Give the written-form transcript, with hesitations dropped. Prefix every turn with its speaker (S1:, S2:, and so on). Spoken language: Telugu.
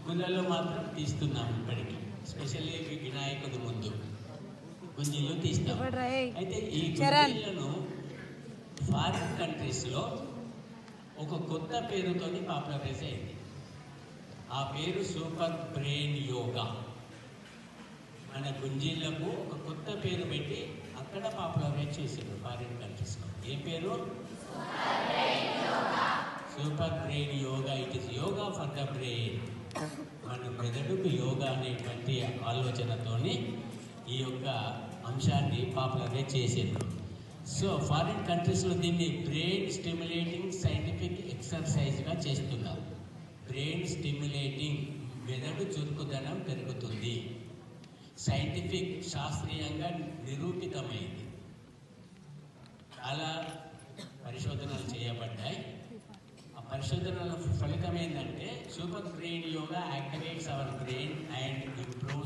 S1: గుళ్ళల్లో మాత్రం తీస్తున్నాం ఇప్పటికీ, స్పెషల్లీ వినాయకుడి ముందు గుంజీలు తీస్తాం. అయితే ఈ గుంజీలను ఫారిన్ కంట్రీస్లో ఒక కొత్త పేరుతోని పాపులరైజ్ అయింది. ఆ పేరు సూపర్ బ్రెయిన్ యోగా. మన గుంజీలకు ఒక కొత్త పేరు పెట్టి అక్కడ పాపులరైజ్ చేశారు ఫారిన్ కంట్రీస్లో. ఏ పేరు? Super brain yoga. It is yoga for the brain. మన మెదడుకు యోగా అనేటువంటి ఆలోచనతోని ఈ యొక్క అంశాన్ని పాపులరైజ్ చేశారు. సో ఫారిన్ కంట్రీస్లో దీన్ని బ్రెయిన్ స్టిమ్యులేటింగ్ సైంటిఫిక్ ఎక్సర్సైజ్గా చేస్తున్నారు. బ్రెయిన్ స్టిమ్యులేటింగ్, మెదడు చురుకుదనం పెరుగుతుంది, సైంటిఫిక్ శాస్త్రీయంగా నిరూపితమైంది. చాలా పరిశోధనలు చేయబడ్డాయి. ఆ పరిశోధనల ఫలితం ఏంటంటే super brain yoga activates our brain